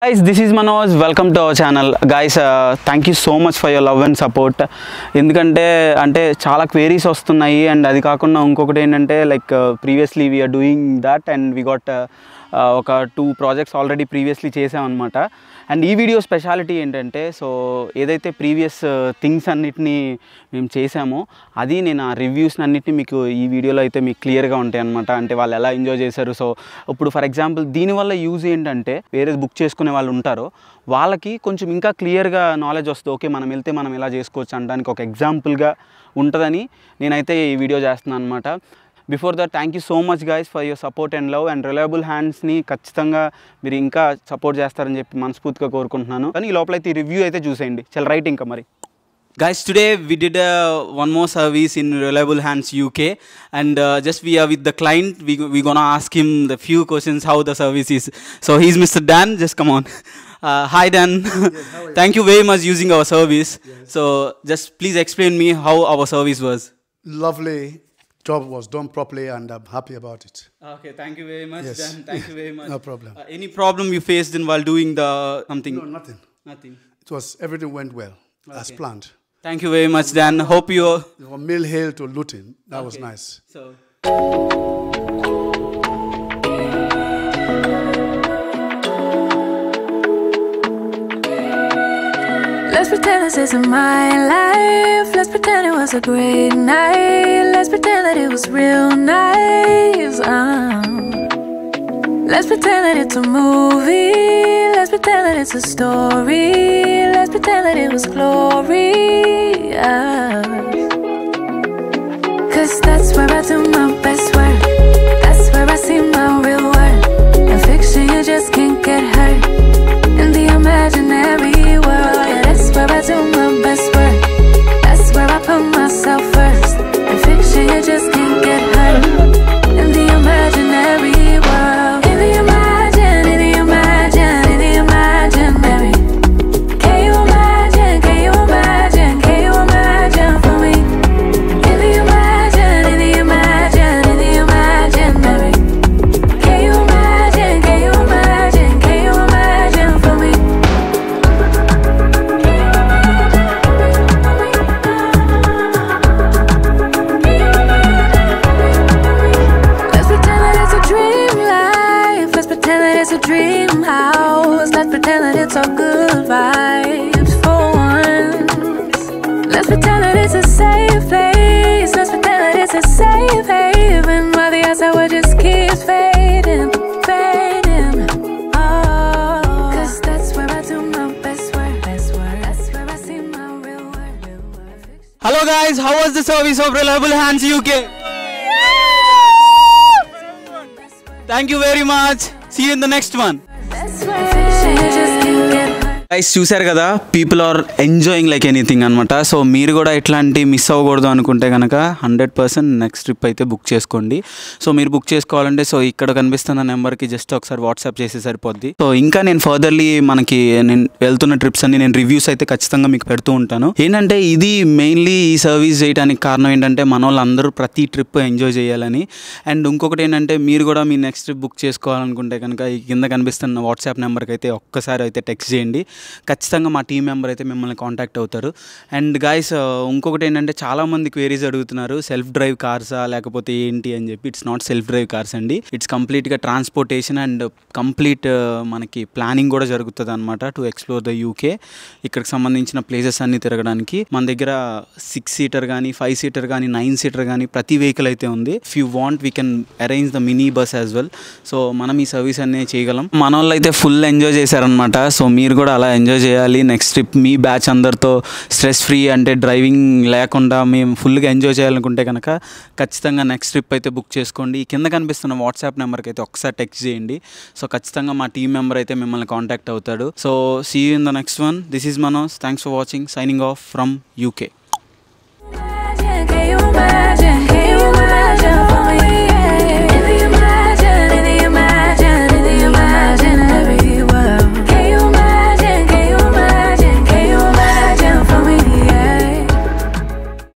Guys, this is Manoj. Welcome to our channel. Guys, thank you so much for your love and support. ఎందుకంటే అంటే చాలా queries వస్తున్నాయి and అది కాకుండా ఇంకొకటి ఏంటంటే like previously we are doing that and we got ఒక 2 projects already previously చేసామన్నమాట. అండ్ ఈ వీడియో స్పెషాలిటీ ఏంటంటే సో ఏదైతే ప్రీవియస్ థింగ్స్ అన్నిటినీ మేము చేసామో అది నేను ఆ రివ్యూస్ అన్నిటిని మీకు ఈ వీడియోలో అయితే మీకు క్లియర్గా ఉంటాయి అనమాట. అంటే వాళ్ళు ఎలా ఎంజాయ్ చేశారు. సో ఇప్పుడు ఫర్ ఎగ్జాంపుల్ దీనివల్ల యూజ్ ఏంటంటే వేరే బుక్ చేసుకునే వాళ్ళు ఉంటారో వాళ్ళకి కొంచెం ఇంకా క్లియర్గా నాలెడ్జ్ వస్తుంది. ఓకే మనం వెళ్తే మనం ఎలా చేసుకోవచ్చు అనడానికి ఒక ఎగ్జాంపుల్గా ఉంటుందని నేనైతే ఈ వీడియో చేస్తున్నాను అనమాట. Before that thank you so much guys for your support and love and reliable హ్యాండ్స్ని ఖచ్చితంగా మీరు ఇంకా సపోర్ట్ చేస్తారని చెప్పి మనస్ఫూర్తిగా కోరుకుంటున్నాను. కానీ ఈ లోపలైతే ఈ రివ్యూ అయితే చూసేయండి. చాలా రైట్ ఇంకా మరి. Guys, today we did one more service in Reliable Hands UK and just we are with the client. We gonna ask him the few questions how the service is. So he's Mr. Dan. Just come on. Hi Dan. Yes, thank you very much using our service. Yes. So just please explain me how our service was. Lovely. Job was done properly and I'm happy about it. Okay, thank you very much. Yes. Dan. Thank you very much. No problem. Any problem you faced in while doing the something? No, nothing. Nothing. Everything went well as planned. Thank you very much, Dan. Hope you... From Mill Hill to Luton, that was nice. So... Let's pretend this isn't my life. Let's pretend it was a great night. Let's pretend that it was real nice. Let's pretend that it's a movie. Let's pretend that it's a story. Let's pretend that it was glorious. Cause that's where I do my best work. That's where I see my real worth. In fiction you just can't get hurt. In the imaginary world, yeah, that's where I do my best work. That's where I put myself first. In fiction you just can't get hurt. In the imaginary world. In the imaginary. Can you imagine for me? In the imaginary. Can you imagine for me? Let's pretend that it's a dream life. Let's pretend that it's a dream house. Let's pretend that it's all good vibes for once. Let's pretend that it's a safe place. Let's pretend that it's a safe haven while the outside world just keeps fading. Oh, cause that's where I do my best work. That's where I see my real worth. Hello guys, how was the service of Reliable Hands UK? Thank you very much. See you in the next one. That's where fiction you just can't get hurt. Guys చూసారు కదా, people are enjoying like anything అనమాట. So మీరు కూడా ఇట్లాంటి miss అవ్వకూడదు అనుకుంటే కనుక 100% next trip అయితే బుక్ చేసుకోండి. సో మీరు బుక్ చేసుకోవాలంటే సో ఇక్కడ కనిపిస్తున్న నెంబర్కి జస్ట్ ఒకసారి వాట్సాప్ చేసి సరిపోద్ది. సో ఇంకా నేను ఫర్దర్లీ నేను వెళ్తున్న ట్రిప్స్ అన్ని నేను రివ్యూస్ అయితే ఖచ్చితంగా మీకు పెడుతూ ఉంటాను. ఏంటంటే ఇది మెయిన్లీ ఈ సర్వీస్ చేయడానికి కారణం ఏంటంటే మన వాళ్ళందరూ ప్రతి ట్రిప్ ఎంజాయ్ చేయాలని. అండ్ ఇంకొకటి ఏంటంటే మీరు కూడా మీ నెక్స్ట్ ట్రిప్ బుక్ చేసుకోవాలనుకుంటే కనుక ఈ కింద కనిపిస్తున్న వాట్సాప్ నెంబర్కి అయితే ఒక్కసారి అయితే టెక్స్ట్ చేయండి. ఖచ్చితంగా మా టీం మెంబర్ అయితే మిమ్మల్ని కాంటాక్ట్ అవుతారు. అండ్ గైస్ ఇంకొకటి ఏంటంటే చాలామంది క్వేరీస్ అడుగుతున్నారు, సెల్ఫ్ డ్రైవ్ కార్సా లేకపోతే ఏంటి అని చెప్పి. It's not self drive cars అండి. ఇట్స్ కంప్లీట్గా ట్రాన్స్పోర్టేషన్ అండ్ కంప్లీట్ మనకి ప్లానింగ్ కూడా జరుగుతుంది అనమాట టు ఎక్స్ప్లోర్ ద యూకే. ఇక్కడికి సంబంధించిన ప్లేసెస్ అన్నీ తిరగడానికి మన దగ్గర 6 సీటర్ కానీ 5 సీటర్ కానీ 9 సీటర్ కానీ ప్రతి వెహికల్ అయితే ఉంది. If you want we can arrange the mini bus as well. So మనం ఈ సర్వీస్ అన్నీ చేయగలం. మన వాళ్ళు అయితే ఫుల్ ఎంజాయ్ చేశారనమాట. సో మీరు కూడా అలా ఎంజాయ్ చేయాలి. నెక్స్ట్ ట్రిప్ మీ బ్యాచ్ అందరితో స్ట్రెస్ ఫ్రీ అంటే డ్రైవింగ్ లేకుండా మేము ఫుల్గా ఎంజాయ్ చేయాలనుకుంటే కనుక ఖచ్చితంగా నెక్స్ట్ ట్రిప్ అయితే బుక్ చేసుకోండి. కింద కనిపిస్తున్న వాట్సాప్ నెంబర్కి అయితే ఒకసారి టెక్స్ట్ చేయండి. సో ఖచ్చితంగా మా టీం మెంబర్ అయితే మిమ్మల్ని కాంటాక్ట్ అవుతాడు. So see you in the next one. This is Manoj. Thanks for watching. Signing off from UK. Can you imagine?